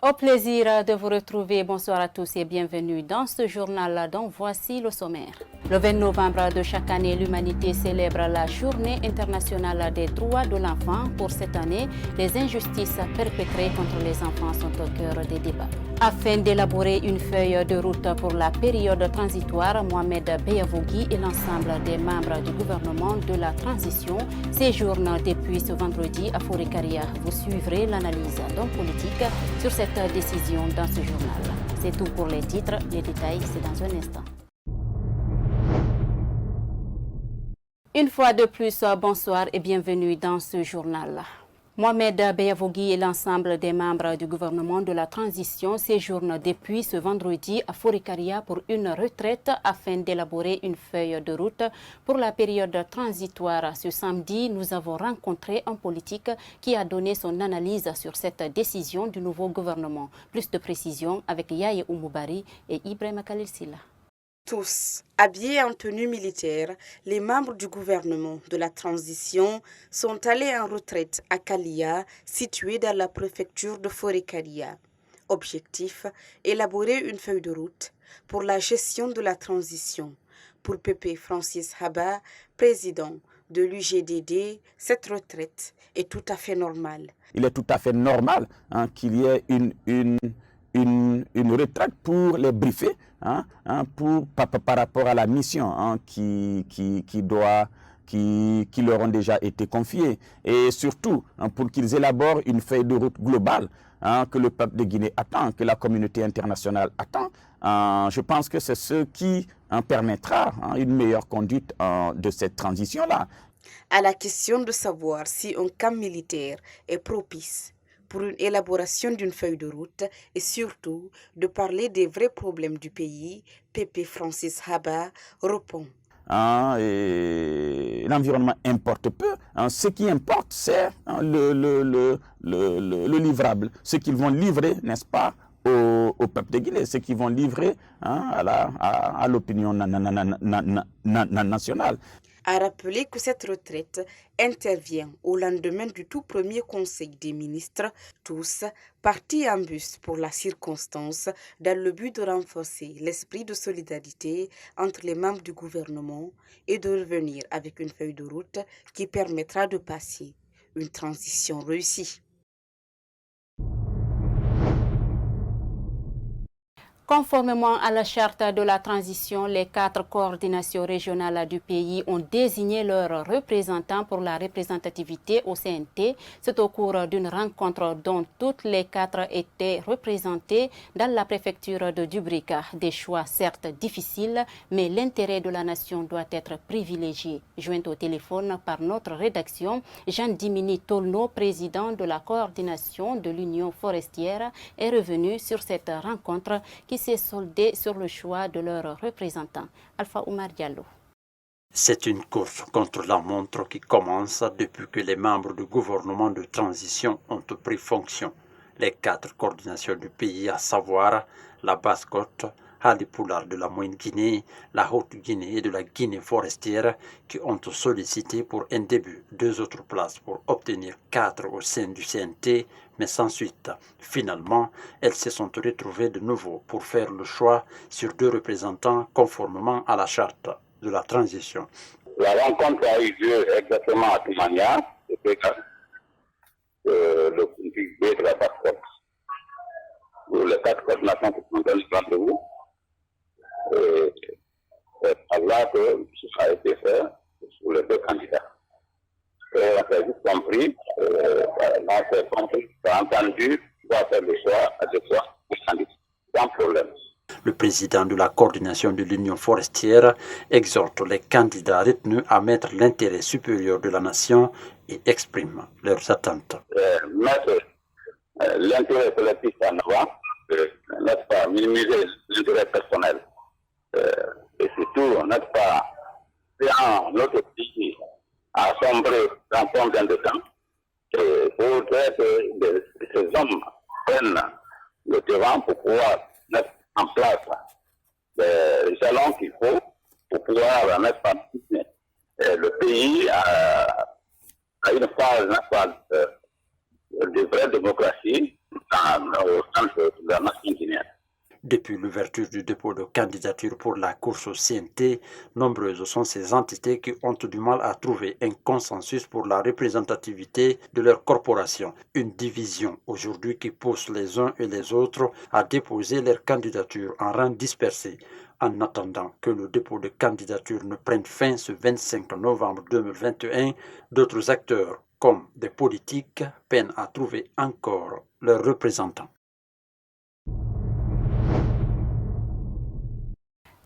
Au plaisir de vous retrouver. Bonsoir à tous et bienvenue dans ce journal dont voici le sommaire. Le 20 novembre de chaque année, l'humanité célèbre la Journée internationale des droits de l'enfant. Pour cette année, les injustices perpétrées contre les enfants sont au cœur des débats. Afin d'élaborer une feuille de route pour la période transitoire, Mohamed Beyavougui et l'ensemble des membres du gouvernement de la transition séjournent depuis ce vendredi à Forêt-Caria. Vous suivrez l'analyse d'hommes politiques sur cette décision dans ce journal. C'est tout pour les titres. Les détails, c'est dans un instant. Une fois de plus, bonsoir et bienvenue dans ce journal. Mohamed Beyavougui et l'ensemble des membres du gouvernement de la transition séjournent depuis ce vendredi à Forêt-Caria pour une retraite afin d'élaborer une feuille de route pour la période transitoire. Ce samedi, nous avons rencontré un politique qui a donné son analyse sur cette décision du nouveau gouvernement. Plus de précisions avec Yaye Oumoubari et Ibrahima Khalil Silla. Tous, habillés en tenue militaire, les membres du gouvernement de la transition sont allés en retraite à Kalia, située dans la préfecture de Forêt-Caria. Objectif, élaborer une feuille de route pour la gestion de la transition. Pour Pépé Francis Haba, président de l'UGDD, cette retraite est tout à fait normale. Il est tout à fait normal qu'il y ait une retraite pour les briefer par rapport à la mission qui leur ont déjà été confiées. Et surtout, pour qu'ils élaborent une feuille de route globale que le peuple de Guinée attend, que la communauté internationale attend. Je pense que c'est ce qui permettra une meilleure conduite de cette transition-là. À la question de savoir si un camp militaire est propice pour une élaboration d'une feuille de route et surtout de parler des vrais problèmes du pays, Pépé Francis Haba répond. L'environnement importe peu. Ce qui importe, c'est le livrable. Ce qu'ils vont livrer, n'est-ce pas, au peuple de Guinée, ce qu'ils vont livrer à l'opinion nationale. A rappelé que cette retraite intervient au lendemain du tout premier conseil des ministres, tous partis en bus pour la circonstance, dans le but de renforcer l'esprit de solidarité entre les membres du gouvernement et de revenir avec une feuille de route qui permettra de passer une transition réussie. Conformément à la charte de la transition, les 4 coordinations régionales du pays ont désigné leurs représentants pour la représentativité au CNT. C'est au cours d'une rencontre dont toutes les 4 étaient représentées dans la préfecture de Dubrika. Des choix certes difficiles, mais l'intérêt de la nation doit être privilégié. Joint au téléphone par notre rédaction, Jean-Dimini Tolno, président de la coordination de l'Union forestière, est revenu sur cette rencontre qui s'est soldé sur le choix de leurs représentants. Alpha Oumar Diallo. C'est une course contre la montre qui commence depuis que les membres du gouvernement de transition ont pris fonction. Les 4 coordinations du pays, à savoir la Basse-Côte, Halipoulard de la Moyenne-Guinée, la Haute-Guinée et de la Guinée forestière, qui ont sollicité pour un début 2 autres places pour obtenir 4 au sein du CNT, mais sans suite. Finalement, elles se sont retrouvées de nouveau pour faire le choix sur 2 représentants conformément à la charte de la transition. La rencontre a eu lieu exactement à Timania, le politique B de la Basse-Côte, où les 4 coordinations se sont données rendez-vous. Et c'est là que ça a été fait sur les 2 candidats. Et on s'est juste compris, on a entendu, on va faire le choix à 2 fois pour candidats, sans problème. Le président de la coordination de l'Union forestière exhorte les candidats retenus à mettre l'intérêt supérieur de la nation et exprime leurs attentes. Mettre l'intérêt collectif en avant, n'est-ce pas, minimiser l'intérêt personnel. Et surtout, n'est-ce pas, quand notre pays a sombré dans combien de temps, il faudrait que ces hommes prennent le devant pour pouvoir mettre en place les jalons qu'il faut pour pouvoir mettre en place le pays à une phase, n'est-ce pas, de vraie démocratie, au centre de la nation guinéenne. Depuis l'ouverture du dépôt de candidature pour la course au CNT, nombreuses sont ces entités qui ont du mal à trouver un consensus pour la représentativité de leur corporation. Une division aujourd'hui qui pousse les uns et les autres à déposer leur candidature en rang dispersé. En attendant que le dépôt de candidature ne prenne fin ce 25 novembre 2021, d'autres acteurs, comme des politiques, peinent à trouver encore leurs représentants.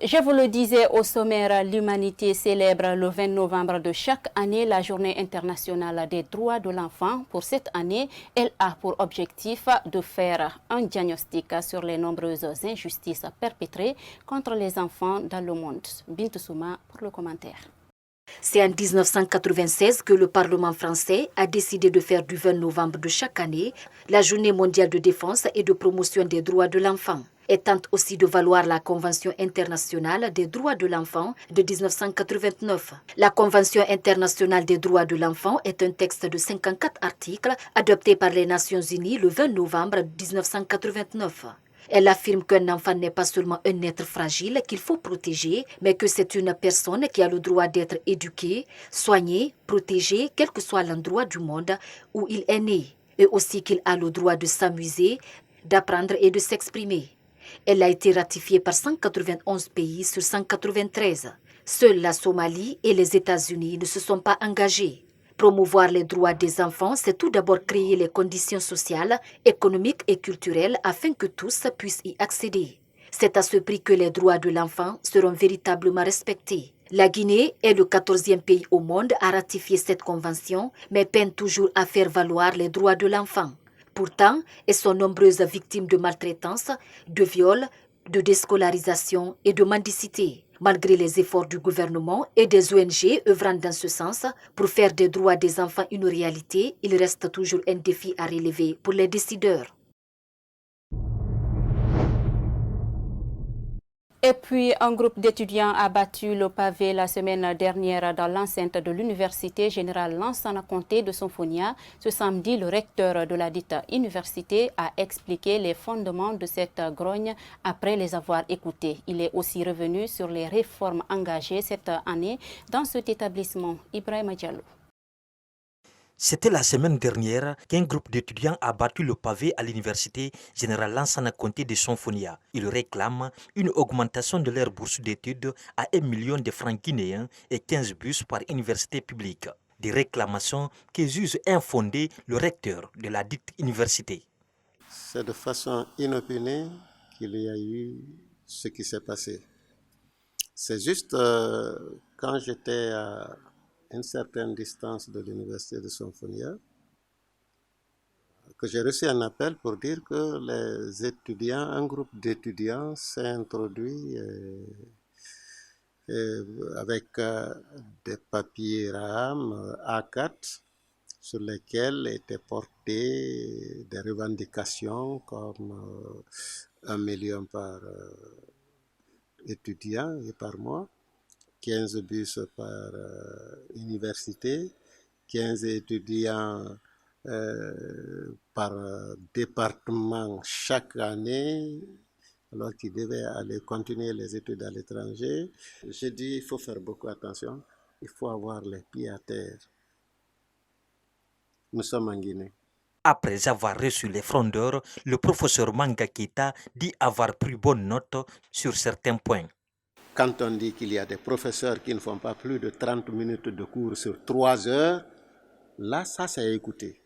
Je vous le disais au sommaire, l'humanité célèbre le 20 novembre de chaque année la Journée internationale des droits de l'enfant. Pour cette année, elle a pour objectif de faire un diagnostic sur les nombreuses injustices perpétrées contre les enfants dans le monde. Bintou Souma pour le commentaire. C'est en 1996 que le Parlement français a décidé de faire du 20 novembre de chaque année la Journée mondiale de défense et de promotion des droits de l'enfant. Elle tente aussi de valoir la Convention internationale des droits de l'enfant de 1989. La Convention internationale des droits de l'enfant est un texte de 54 articles adopté par les Nations unies le 20 novembre 1989. Elle affirme qu'un enfant n'est pas seulement un être fragile qu'il faut protéger, mais que c'est une personne qui a le droit d'être éduquée, soignée, protégée, quel que soit l'endroit du monde où il est né, et aussi qu'il a le droit de s'amuser, d'apprendre et de s'exprimer. Elle a été ratifiée par 191 pays sur 193. Seuls la Somalie et les États-Unis ne se sont pas engagés. Promouvoir les droits des enfants, c'est tout d'abord créer les conditions sociales, économiques et culturelles afin que tous puissent y accéder. C'est à ce prix que les droits de l'enfant seront véritablement respectés. La Guinée est le 14e pays au monde à ratifier cette convention, mais peine toujours à faire valoir les droits de l'enfant. Pourtant, elles sont nombreuses victimes de maltraitance, de viols, de déscolarisation et de mendicité. Malgré les efforts du gouvernement et des ONG œuvrant dans ce sens pour faire des droits des enfants une réalité, il reste toujours un défi à relever pour les décideurs. Et puis, un groupe d'étudiants a battu le pavé la semaine dernière dans l'enceinte de l'Université générale Lansana Conté de Sonfonia. Ce samedi, le recteur de la dite université a expliqué les fondements de cette grogne après les avoir écoutés. Il est aussi revenu sur les réformes engagées cette année dans cet établissement. Ibrahima Diallo. C'était la semaine dernière qu'un groupe d'étudiants a battu le pavé à l'université générale Lansana Conté de Sonfonia. Ils réclament une augmentation de leur bourse d'études à 1 million de francs guinéens et 15 bus par université publique. Des réclamations que juge infondées le recteur de la dite université. C'est de façon inopinée qu'il y a eu ce qui s'est passé. C'est juste quand j'étais à une certaine distance de l'université de Sonfonia, que j'ai reçu un appel pour dire que les étudiants, un groupe d'étudiants s'est introduit avec des papiers RAM A4 sur lesquels étaient portées des revendications comme 1 million par étudiant et par mois, 15 bus par université, 15 étudiants par département chaque année, alors qu'ils devaient aller continuer les études à l'étranger. J'ai dit il faut faire beaucoup attention, il faut avoir les pieds à terre. Nous sommes en Guinée. Après avoir reçu les frondeurs, le professeur Manga Keita dit avoir pris bonne note sur certains points. Quand on dit qu'il y a des professeurs qui ne font pas plus de 30 minutes de cours sur 3 heures, là, ça c'est écouté.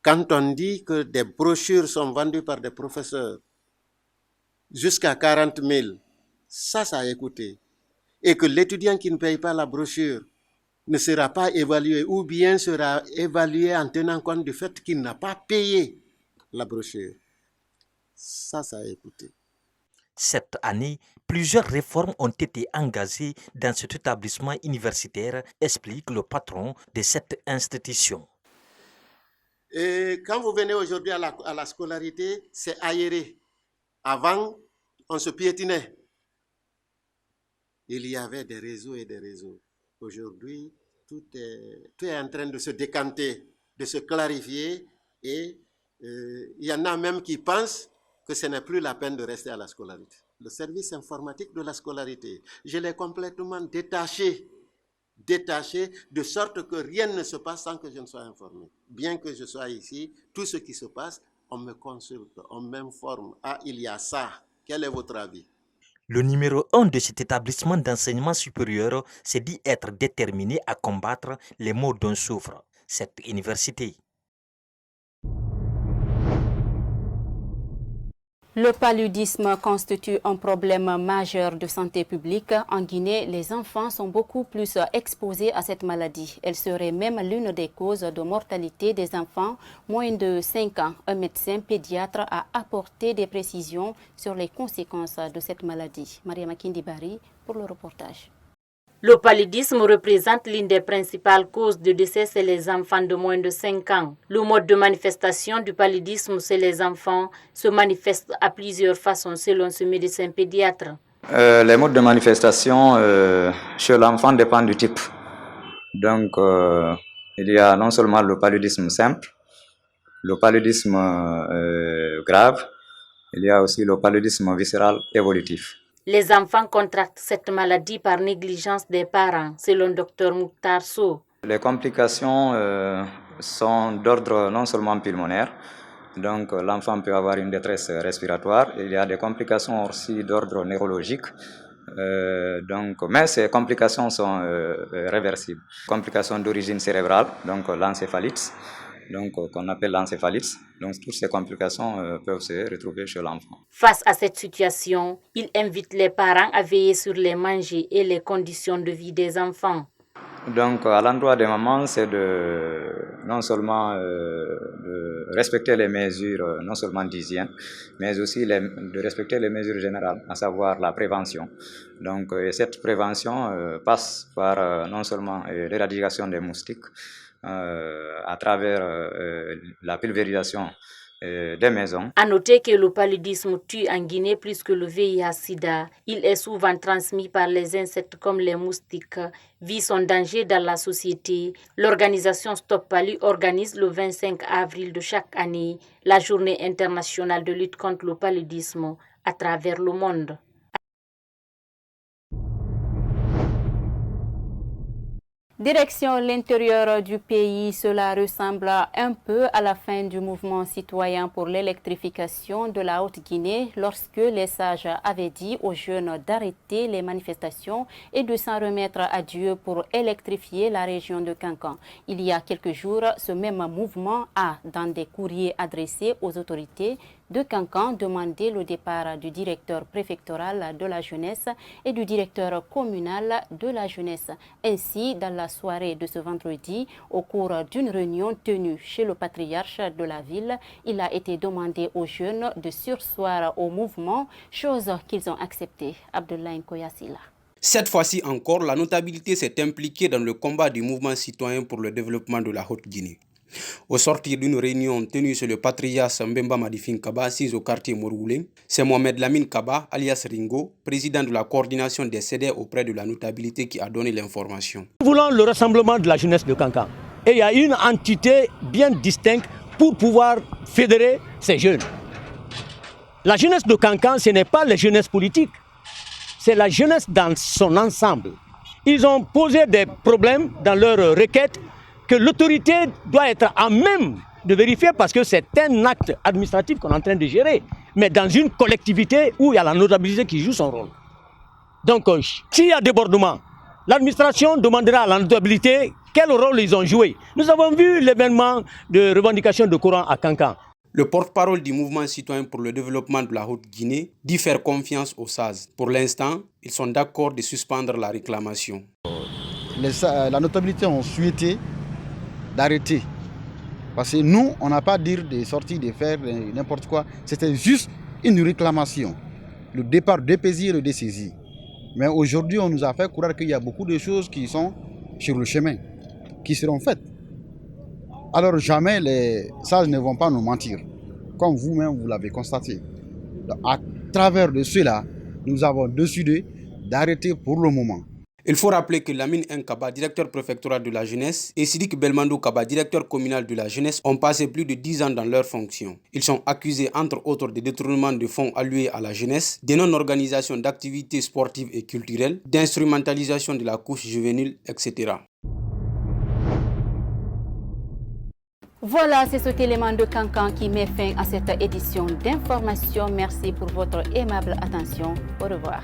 Quand on dit que des brochures sont vendues par des professeurs jusqu'à 40 000, ça a écouté. Et que l'étudiant qui ne paye pas la brochure ne sera pas évalué ou bien sera évalué en tenant compte du fait qu'il n'a pas payé la brochure. Ça a écouté. Cette année, plusieurs réformes ont été engagées dans cet établissement universitaire, explique le patron de cette institution. Et quand vous venez aujourd'hui à la scolarité, c'est aéré. Avant, on se piétinait. Il y avait des réseaux et des réseaux. Aujourd'hui, tout est en train de se décanter, de se clarifier et Il y en a même qui pensent que ce n'est plus la peine de rester à la scolarité. Le service informatique de la scolarité, je l'ai complètement détaché, de sorte que rien ne se passe sans que je ne sois informé. Bien que je sois ici, tout ce qui se passe, on me consulte, on m'informe. Ah, il y a ça. Quel est votre avis? Le numéro 1 de cet établissement d'enseignement supérieur s'est dit être déterminé à combattre les maux dont souffre cette université. Le paludisme constitue un problème majeur de santé publique. En Guinée, les enfants sont beaucoup plus exposés à cette maladie. Elle serait même l'une des causes de mortalité des enfants moins de 5 ans. Un médecin pédiatre a apporté des précisions sur les conséquences de cette maladie. Maria Makindibari pour le reportage. Le paludisme représente l'une des principales causes de décès chez les enfants de moins de 5 ans. Le mode de manifestation du paludisme chez les enfants se manifeste à plusieurs façons selon ce médecin pédiatre. Les modes de manifestation chez l'enfant dépendent du type. Donc, il y a non seulement le paludisme simple, le paludisme grave, il y a aussi le paludisme viscéral évolutif. Les enfants contractent cette maladie par négligence des parents, selon Dr Mouktar Sow. Les complications sont d'ordre non seulement pulmonaire, donc l'enfant peut avoir une détresse respiratoire. Il y a des complications aussi d'ordre neurologique, mais ces complications sont réversibles. Complications d'origine cérébrale, donc l'encéphalite, qu'on appelle l'encéphalite. Donc toutes ces complications peuvent se retrouver chez l'enfant. Face à cette situation, il invite les parents à veiller sur les manger et les conditions de vie des enfants. Donc à l'endroit des mamans, c'est de non seulement de respecter les mesures non seulement d'hygiène, mais aussi de respecter les mesures générales, à savoir la prévention. Donc et cette prévention passe par non seulement l'éradication des moustiques, à travers la pulvérisation des maisons. À noter que le paludisme tue en Guinée plus que le VIH-Sida. Il est souvent transmis par les insectes comme les moustiques, vit son danger dans la société. L'organisation Stop Palu organise le 25 avril de chaque année la journée internationale de lutte contre le paludisme à travers le monde. Direction l'intérieur du pays, cela ressemble un peu à la fin du mouvement citoyen pour l'électrification de la Haute-Guinée lorsque les sages avaient dit aux jeunes d'arrêter les manifestations et de s'en remettre à Dieu pour électrifier la région de Kankan. Il y a quelques jours, ce même mouvement a, dans des courriers adressés aux autorités de Kankan, demandé le départ du directeur préfectoral de la jeunesse et du directeur communal de la jeunesse. Ainsi, dans la soirée de ce vendredi, au cours d'une réunion tenue chez le patriarche de la ville, il a été demandé aux jeunes de surseoir au mouvement, chose qu'ils ont acceptée. Abdoulaye Nkoyassila. Cette fois-ci encore, la notabilité s'est impliquée dans le combat du mouvement citoyen pour le développement de la Haute-Guinée. Au sortir d'une réunion tenue sur le patriarche Mbemba Madifin Kaba, assise au quartier Moroulin, c'est Mohamed Lamine Kaba, alias Ringo, président de la coordination des CD auprès de la notabilité, qui a donné l'information. Nous voulons le rassemblement de la jeunesse de Kankan. Et il y a une entité bien distincte pour pouvoir fédérer ces jeunes. La jeunesse de Kankan, ce n'est pas la jeunesse politique, c'est la jeunesse dans son ensemble. Ils ont posé des problèmes dans leur requête que l'autorité doit être à même de vérifier parce que c'est un acte administratif qu'on est en train de gérer, mais dans une collectivité où il y a la notabilité qui joue son rôle. Donc, s'il y a débordement, l'administration demandera à la notabilité quel rôle ils ont joué. Nous avons vu l'événement de revendication de courant à Kankan. Le porte-parole du mouvement citoyen pour le développement de la Haute-Guinée dit faire confiance aux SAS. Pour l'instant, ils sont d'accord de suspendre la réclamation. La notabilité ont souhaité d'arrêter. Parce que nous, on n'a pas dit de sortir, de faire n'importe quoi. C'était juste une réclamation. Le départ de paisier et le dessaisi. Mais aujourd'hui, on nous a fait croire qu'il y a beaucoup de choses qui sont sur le chemin, qui seront faites. Alors jamais les sages ne vont pas nous mentir, comme vous-même vous l'avez constaté. À travers de cela, nous avons décidé d'arrêter pour le moment. Il faut rappeler que Lamine Nkaba, directeur préfectoral de la jeunesse, et Sidik Belmando Kaba, directeur communal de la jeunesse, ont passé plus de 10 ans dans leurs fonctions. Ils sont accusés, entre autres, de détournement de fonds alloués à la jeunesse, de non-organisation d'activités sportives et culturelles, d'instrumentalisation de la couche juvénile, etc. Voilà, c'est cet élément de Cancan qui met fin à cette édition d'information. Merci pour votre aimable attention. Au revoir.